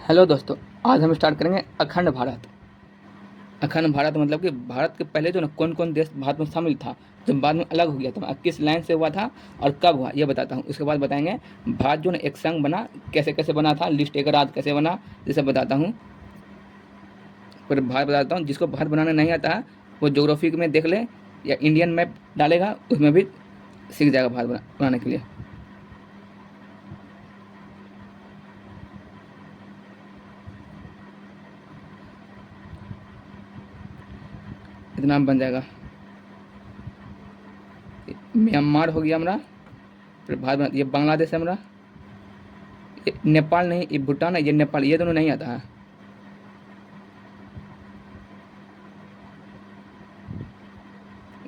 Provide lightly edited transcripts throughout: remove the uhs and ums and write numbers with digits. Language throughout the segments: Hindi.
हेलो दोस्तों, आज हम स्टार्ट करेंगे अखंड भारत। अखंड भारत मतलब कि भारत के पहले जो ना कौन कौन देश भारत में शामिल था, जब बाद में अलग हो गया था, किस लाइन से हुआ था और कब हुआ, ये बताता हूँ। उसके बाद बताएंगे भारत जो ना एक संघ बना, कैसे कैसे बना था, लिस्ट एक राज्य कैसे बना, ये सब बताता हूँ। फिर भारत बताता हूँ। जिसको भारत बनाना नहीं आता है वो ज्योग्राफी में देख ले या इंडियन मैप डालेगा, उसमें भी सीख जाएगा भारत बनाने के लिए। इतना बन जाएगा। म्यांमार हो गया हमारा। फिर भारत ये बांग्लादेश है हमारा। ये नेपाल नहीं, ये भूटान है, ये नेपाल, ये दोनों नहीं आता है।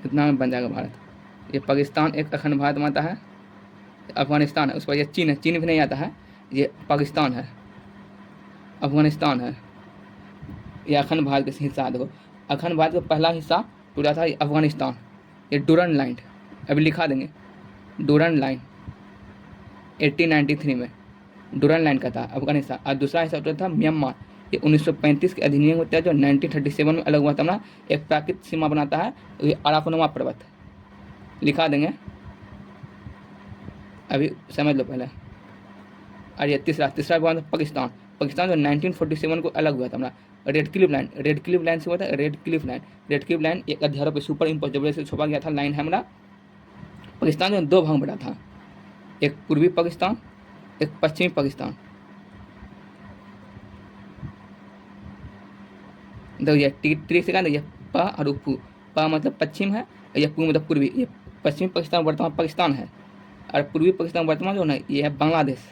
इतना में बन जाएगा भारत। ये पाकिस्तान एक अखंड भारत में आता है। अफगानिस्तान है, उस पर ये चीन है, चीन भी नहीं आता है। ये पाकिस्तान है, अफगानिस्तान है। ये अखंड भारत का हिस्सा है। देखो, अखंड भारत का पहला हिस्सा पूरा था ये अफगानिस्तान। ये डूरन लाइन, अभी लिखा देंगे, डूरन लाइन 1893 में डूरन लाइन का था अफगानिस्तान। और दूसरा हिस्सा होता था म्यांमार। ये 1935 के अधिनियम होता है, जो 1937 में अलग हुआ था ना। एक प्राकृतिक सीमा बनाता है, ये अराकुनवा पर्वत, लिखा देंगे, अभी समझ लो पहले। और ये तीसरा हुआ था पाकिस्तान। पाकिस्तान जो 1947 को अलग हुआ था हमारा। Red Cliff line, red Cliff line से हुआ था, red Cliff line. Red Cliff line एक अध्यारों पे सुपर इम्पोज जब से छुपा गया था लाइन है हमारा। पाकिस्तान जो दो भाग में बटा था, एक पूर्वी पाकिस्तान, एक पश्चिमी पाकिस्तान। देखो ये टी से ये पा और पू। पा मतलब पश्चिम है, ये पू मतलब पूर्वी। ये पश्चिमी पाकिस्तान वर्तमान पाकिस्तान है, और पूर्वी पाकिस्तान वर्तमान जो है ना, ये है बांग्लादेश।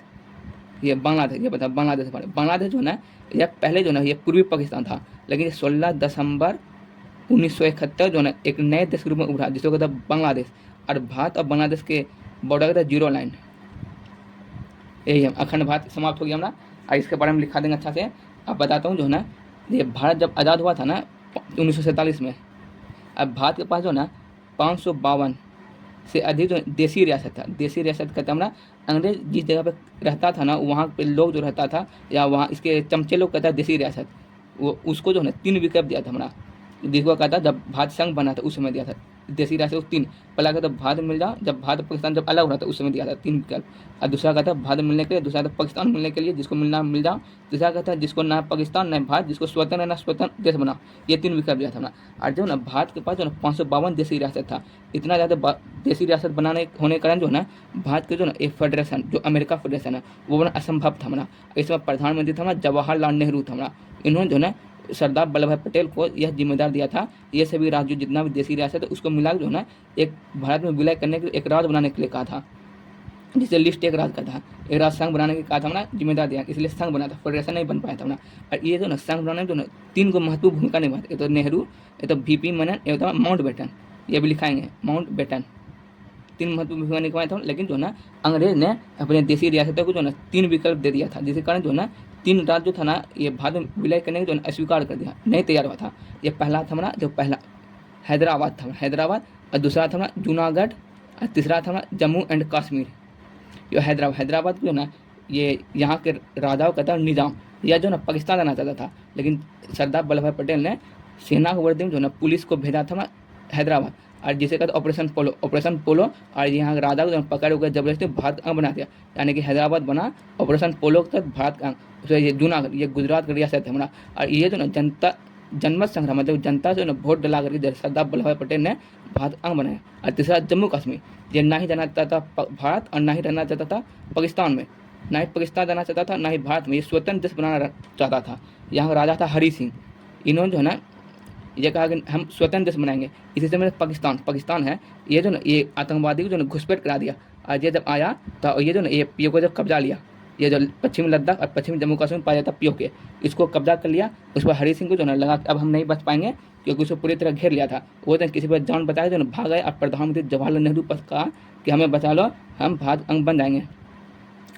ये बांग्लादेश, ये बता बांग्लादेश। बांग्लादेश जो है ये पहले जो है ये पूर्वी पाकिस्तान था, लेकिन 16 दिसंबर 1971 जो है एक नए देश के रूप में उभरा, जिसको कहता है बांग्लादेश। और भारत और बांग्लादेश के बॉर्डर कहता है जीरो लाइन। यही है, अखंड भारत समाप्त हो गया हमारा। और इसके बारे में लिखा देंगे अच्छा से। अब बताता हूँ जो है ना, ये भारत जब आज़ाद हुआ था ना 1947 में, अब भारत के पास जो है ना 552 से अधिक जो देसी रियासत था। देसी रियासत कहते हमारा, अंग्रेज जिस जगह पे रहता था ना, वहाँ पे लोग जो रहता था, या वहाँ इसके चमचे लोग कहता है देसी रियासत, वो उसको जो है ना 3 विकल्प दिया था हमारा। जिसको कहता जब भारत संघ बना था उस समय दिया था देसी रियासत को 3। पहला कहता भारत मिल जाओ, जब भारत पाकिस्तान जब अलग हो रहा था उस समय दिया था 3 विकल्प। और दूसरा कहता है भारत मिलने के लिए, दूसरा था पाकिस्तान मिलने के लिए, जिसको मिलना मिल जाओ। तीसरा कहता है जिसको ना पाकिस्तान ना भारत, जिसको स्वतंत्र ना स्वतंत्र देश बना। ये 3 विकल्प दिया था ना। और जो ना भारत के पास जो ना 552 देसी रियासत था। इतना ज़्यादा देसी रियासत बनाने होने के कारण जो है ना, भारत के जो ना एक फेडरेशन जो अमेरिका फेडरेशन है वो बना असंभव था हमारा। इसमें प्रधानमंत्री था हमारा जवाहरलाल नेहरू था हमारा। इन्होंने जो है ना सरदार वल्लभ भाई पटेल को यह जिम्मेदार दिया था, ये सभी राज्य जितना भी देसी रियासत है उसको मिला जो है ना एक भारत में विलय करने के लिए, एक राज्य बनाने के लिए कहा था, जिसे लिस्ट एक राज्य का था। एक राज्य संघ बनाने के कहा था हमारा, जिम्मेदार दिया, इसलिए संघ बना था, फेडरेशन नहीं बन पाया था हमारा। और ये जो ना संघ बनाने में जो ना 3 को महत्वपूर्ण भूमिका निभाते, तो नेहरू, ये तो VP मेनन, ये तो माउंट बेटन। ये भी लिखाएंगे, माउंट बेटन 3 महत्वपूर्ण भूमिका निभाए थे। लेकिन जो ना अंग्रेज ने अपने देसी रियासतों को जो ना 3 विकल्प दे दिया था, जिसके कारण जो ना 3 राज्य जो था ना ये भारत में विलय करने के जो अस्वीकार कर दिया, नहीं तैयार हुआ था। ये पहला था हमारा, जो पहला हैदराबाद था, हैदराबाद। और दूसरा था हमारा जूनागढ़। और तीसरा था हमारा जम्मू एंड कश्मीर। जो हैदराबाद जो ना ये यहाँ के राजाओं का था निज़ाम, यह जो ना पाकिस्तान आना चाहता था, लेकिन सरदार वल्लभ भाई पटेल ने सेना के वर्दी में जो ना पुलिस को भेजा था हैदराबाद, और जिसे कहते ऑपरेशन पोलो। ऑपरेशन पोलो, और यहाँ के राजा को जो पकड़ उकर जबरदस्ती भारत का अंग बना दिया, यानी कि हैदराबाद बना ऑपरेशन पोलो के तहत भारत का अंग। उसे ये जूनागढ़, ये गुजरात का रियासत है हमारा। और ये जो ना जनता जनमत संग्राम, मतलब जनता से वोट डला करके सरदार वल्लभ भाई पटेल ने भारत अंग बनाया। और तीसरा जम्मू कश्मीर, ये ना ही जाना चाहता था भारत और ना ही रहना चाहता था पाकिस्तान में, ना ही पाकिस्तान जाना चाहता था ना ही भारत में, ये स्वतंत्र देश बनाना चाहता था। यहाँ का राजा था हरी सिंह। इन्होंने जो है ना ये कहा कि हम स्वतंत्र देश बनाएंगे। इसी समय पाकिस्तान है, ये जो ना ये आतंकवादी को जो ना घुसपैठ करा दिया। आज ये जब आया तो ये जो ना ये पीओ को जब कब्जा लिया, ये जो पश्चिमी लद्दाख और पश्चिमी जम्मू कश्मीर पाया जाता पीओके, इसको कब्जा कर लिया। उस पर हरी सिंह को जो ना लगा अब हम नहीं बच पाएंगे, क्योंकि उसको पूरी तरह घेर लिया था। वो तो किसी पर जान बताया, जो ना भाग गए। और प्रधानमंत्री जवाहरलाल नेहरू पर कहा कि हमें बचा लो, हम भारत अंग बन जाएंगे।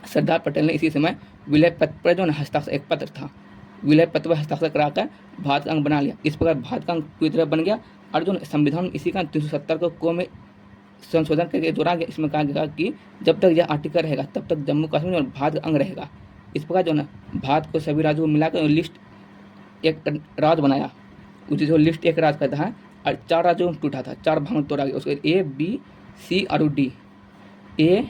सरदार पटेल ने इसी समय विलय पत्र पर जो ना हस्ताक्षर, एक पत्र था, विलय पत्र पर हस्ताक्षर कराकर भारत का अंग बना लिया। इस प्रकार भारत का अंग पूरी तरह बन गया। और जो संविधान इसी का 370 को में संशोधन करके जोड़ा गया। इसमें कहा गया कि जब तक यह आर्टिकल रहेगा तब तक जम्मू कश्मीर और भारत का अंग रहेगा। इस प्रकार जो है ना भारत को सभी राज्यों को मिलाकर लिस्ट एक राज्य बनाया, उसी जो लिस्ट एक राज्य कहता है, और 4 राज्यों में टूटा था, 4 भाग में तोड़ा गया। उसके ए बी सी और डी, ए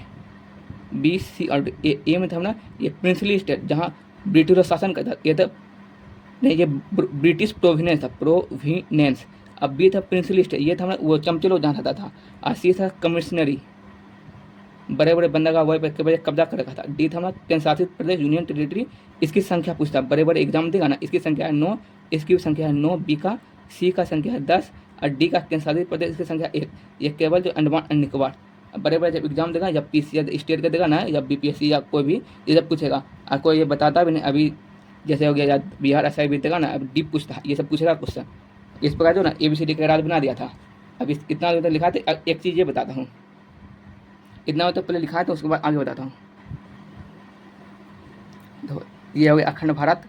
बी सी और डी। ए में था ना ये प्रिंसली स्टेट जहाँ ब्रिटिश का शासन करता, ये था नहीं, ये ब्रिटिश प्रोविनेंस था, प्रोविनेंस। अब बी था प्रिंसली स्टेट, ये था ना वो चमचे लोग जहाँ रहता था। और सी था कमिश्नरी, बड़े बड़े बंदरगाह वही पर कब्जा कर रखा था। डी था ना केंद्र शासित प्रदेश, यूनियन टेरिटरी। इसकी संख्या पूछता, बड़े बड़े एग्जाम देगा ना, इसकी संख्या है 9, इसकी भी संख्या है 9, बी का, सी का संख्या है 10 और डी का केंद्र शासित प्रदेश इसकी संख्या 1। ये केवल जो अंडमान एंड निकोबार, बड़े बड़े जब एग्जाम देगा या पीसी या स्टेट का देगा ना या बीपीएससी या कोई भी, ये जब पूछेगा और कोई ये बताता भी नहीं, अभी जैसे हो गया या बिहार ऐसा भी देगा ना, अब डी पूछता है, ये सब पूछेगा क्वेश्चन। इस प्रकार जो ना ABCD का राज्य बना दिया था। अब इतना तो लिखा था। एक चीज़ ये बताता हूँ, इतना तो पहले लिखा है, तो उसके बाद आगे बताता हूँ। तो ये हो गया अखंड भारत,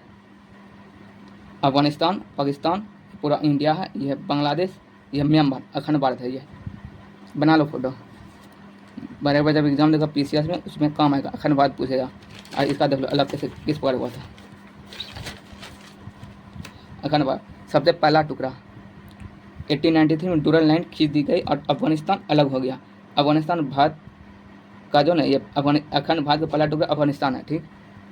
अफगानिस्तान, पाकिस्तान, पूरा इंडिया है, ये बांग्लादेश, ये म्यांमार, अखंड भारत है। ये बना लो फोटो, बड़े बड़े जब एग्जाम देगा PCS में, उसमें काम आएगा, अखंड भारत पूछेगा। और इसका देख लो अलग कैसे किस प्रकार हुआ था। अखंड भारत सबसे पहला टुकड़ा 1893 में डूरल लाइन खींच दी गई और अफगानिस्तान अलग हो गया। अफगानिस्तान भारत का जो ना ये अखंड भारत का पहला टुकड़ा अफगानिस्तान है, ठीक।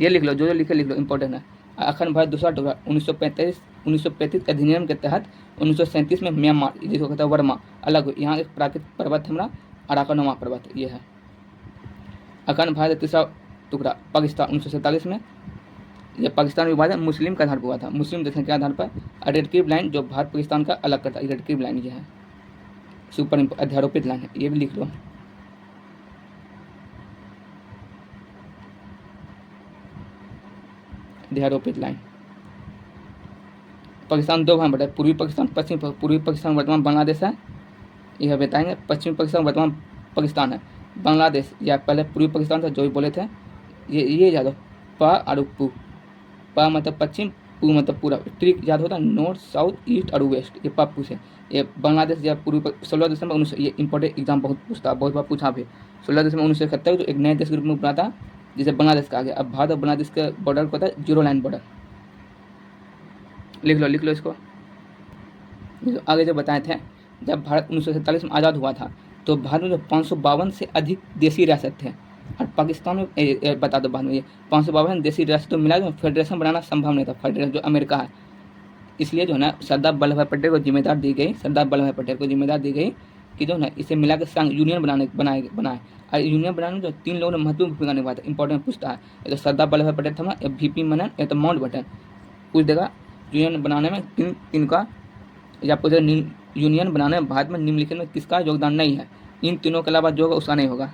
ये लिख लो, जो लिखे लिख लो, इंपॉर्टेंट है। अखंड भारत दूसरा टुकड़ा 1935 अधिनियम के तहत 1937 में म्यांमार, जिसको कहता है वर्मा, अलग हुई। यहाँ एक प्राकृतिक पर्वत है हमारा अराकानोमा पर्वत, ये है। अखंड भारत तीसरा टुकड़ा पाकिस्तान 1947 में, यह पाकिस्तान विभाजन मुस्लिम के आधार पर हुआ था, मुस्लिम देखें के आधार पर। रेड क्लिफ लाइन जो भारत पाकिस्तान का अलग करता है, रेड क्लिफ लाइन ये है, सुपर अध्यारोपित लाइन है, ये भी लिख लो। अध्यारोपित लाइन। पाकिस्तान दो भाग बटा, पूर्वी पाकिस्तान, पश्चिम। पूर्वी पाकिस्तान वर्तमान बांग्लादेश है, यह बताएंगे। पश्चिमी पाकिस्तान वर्तमान पाकिस्तान है। बांग्लादेश या पहले पूर्वी पाकिस्तान था, जो भी बोले थे, ये याद हो, पा और पू। पा मतलब पश्चिम, पू मतलब पूरा। ट्रिक याद होता है, नॉर्थ, साउथ, ईस्ट और वेस्ट, ये पापू से। ये बांग्लादेश या पूर्वी 16 दिसंबर 19, ये इंपॉर्टेंट एग्जाम बहुत पूछता, बहुत बार पूछा भी। 16 दिसंबर 1971 को एक नए देश के रूप में बना था, जिसे बांग्लादेश कहा गया। अब भारत और बांग्लादेश के बॉर्डर को होता है जीरो लाइन बॉर्डर। लिख लो इसको। आगे जो बताए थे, जब भारत 1947 में आज़ाद हुआ था, तो भारत में जो 552 से अधिक देसी रियासत थे, और पाकिस्तान में बता दो बाद में, ये 552 देसी रियासतों मिला के फेडरेशन बनाना संभव नहीं था, फेडरेशन जो अमेरिका है। इसलिए जो है ना सरदार वल्लभ भाई पटेल को जिम्मेदार दी गई, सरदार वल्लभ भाई पटेल को जिम्मेदार दी गई कि जो है इसे मिला के संघ यूनियन बनाए। और यूनियन बनाने में जो 3 लोगों ने महत्वपूर्ण भूमिका निभाया था, इंपॉर्टेंट पूछता है। ये तो सरदार वल्लभ भाई पटेल था ना, या VP मनन, या तो माउंट बटन, पूछ देगा। यूनियन बनाने में तीन का, या आपको यूनियन बनाने में भारत में निम्नलिखित में किसका योगदान नहीं है। इन तीनों के अलावा जो होगा उसका नहीं होगा।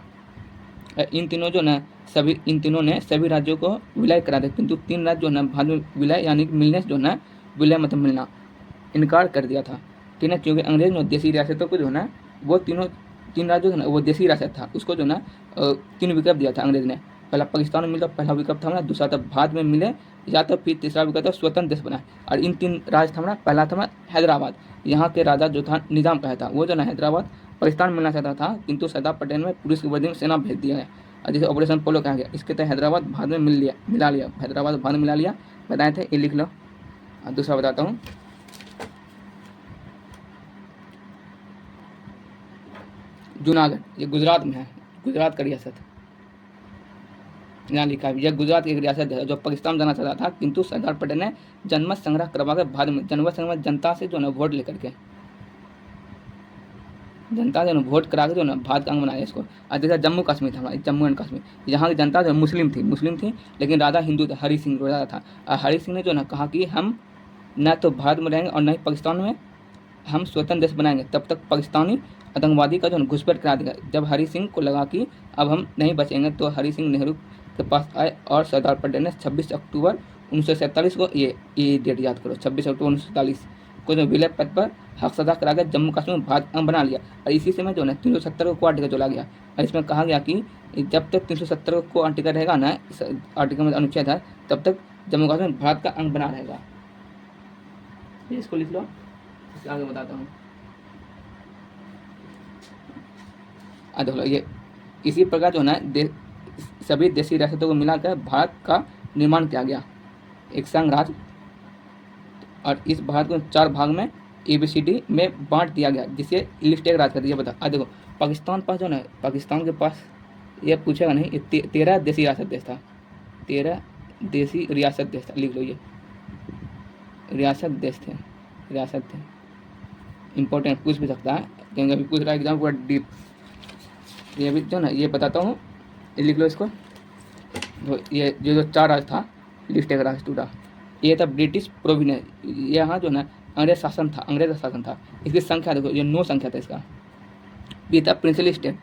इन तीनों जो ना इन तीनों ने सभी राज्यों को विलय करा दिया, किंतु 3 राज्य जो है भारत में विलय यानी मिलने से जो है विलय मतलब मिलना इनकार कर दिया था, ठीक है। क्योंकि अंग्रेज ने देसी रियासतों को जो है वो 3 राज्यों जो है वो देसी रियासत था, उसको जो है 3 विकल्प दिया था अंग्रेज ने। पहला पाकिस्तान में मिला, पहला विकल्प था हमारा, दूसरा था भारत में मिले, या तो फिर तीसरा विकल्प था स्वतंत्र देश बनाए। और इन 3 राज्य था हमारा, पहला था हैदराबाद, यहाँ के राजा जो था निजाम का था, वो जो ना हैदराबाद पाकिस्तान मिलना चाहता था, किंतु सरदार पटेल ने पुलिस की वर्दी में सेना भेज दिया है, और जिसे ऑपरेशन पोलो कहा गया। इसके तहत हैदराबाद भारत में मिला लिया, हैदराबाद भारत में मिला लिया, बताए थे, ये लिख लो। और दूसरा बताता हूँ, जूनागढ़, ये गुजरात में है, गुजरात का रियासत, यहाँ लिखा है। यह गुजरात की एक रियासत है जो पाकिस्तान जाना चाहता था, किंतु सरदार पटेल ने जनमत संग्रह करवा कर भारत में जनमत संग्रह जनता से जो है वोट लेकर के, जनता जो वोट करा के जो ना भारत का अंग बनाया इसको। और जैसा जम्मू कश्मीर था हमारा, जम्मू एंड कश्मीर, यहाँ की जनता जो मुस्लिम थी, लेकिन राजा हिंदू था, हरि सिंह राजा था। और हरि सिंह ने जो ना कहा कि हम न तो भारत में रहेंगे और न ही पाकिस्तान में, हम स्वतंत्र देश बनाएंगे, तब तक पाकिस्तानी आतंकवादी का जो घुसपैठ करा देगा। जब हरि सिंह को लगा कि अब हम नहीं बचेंगे, तो हरि सिंह नेहरू के पास आए, और सरदार पटेल ने 26 अक्टूबर 1947 को, ये डेट याद करो, 26 अक्टूबर 1947 को जो विलय पद पर हक सदा करा गया, जम्मू कश्मीर भारत अंग बना लिया। और इसी समय जो है 370 को आर्टिकल जोड़ा गया, और इसमें कहा गया कि जब तक 370 को आर्टिकल रहेगा ना, इस आर्टिकल में अनुच्छेद है, तब तक जम्मू कश्मीर भारत का अंग बना रहेगा। इसको लिख लो, इसके आगे बताता हूँ। देख लो, ये इसी प्रकार जो है ना सभी देशी रियासतों को मिलाकर भारत का निर्माण किया गया, एक संघ राज्य, और इस भारत को 4 भाग में ABCD में बांट दिया गया, जिसे इलिस्टेक राज्य कहते हैं। ये बता देखो, पाकिस्तान पास जो ना, पाकिस्तान के पास ये पूछेगा नहीं, ये 13 देसी रियासत देश था, 13 देसी रियासत देश था, लिख लो ये रियासत देश थे, रियासत थे। इंपॉर्टेंट पूछ भी सकता है, क्योंकि अभी पूछ रहा है एग्जाम पूरा डीप। ये भी जो ना, ये बताता हूँ, ये लिख लो इसको। तो ये जो 4 राज्य था, लिस्ट एक राज्य टूटा, ये था ब्रिटिश प्रोविनेंस, यहाँ जो ना अंग्रेज शासन था, अंग्रेज का शासन था। इसकी संख्या देखो, ये 9 संख्या था इसका। ये था प्रिंसली स्टेट,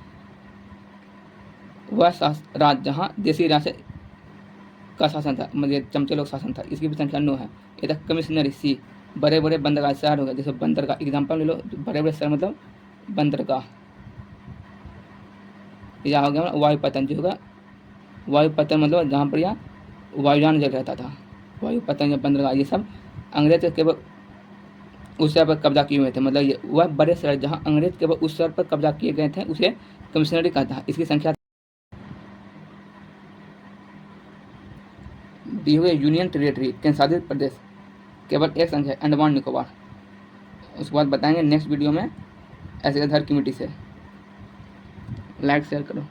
वह राज्य जहाँ देसी रियासत का शासन था, मतलब चमचे लोग शासन था, इसकी भी संख्या 9 है। ये था कमिश्नरी सी, बड़े बड़े बंदरगाह शहर हो गए, जैसे बंदरगाह एग्जाम्पल ले लो, बड़े बड़े शहर मतलब बंदरगाह। यह हो गया वायुपतन, जो होगा वायुपतन मतलब जहाँ पर यह वायुयान जल रहता था, वायुपतन या बंदरगाह, ये सब अंग्रेज केवल उस शहर पर कब्जा किए हुए थे, मतलब ये वह बड़े शहर जहाँ अंग्रेज केवल उस शहर पर कब्जा किए गए थे, उसे कमिश्नरी कहता है। इसकी संख्या दी हुई यूनियन टेरिटरी, केंद्र शासित प्रदेश, केवल एक संख्या, अंडमान निकोबार। उसके बाद बताएंगे नेक्स्ट वीडियो में ऐसे धर कमेटी से। लाइक शेयर करो।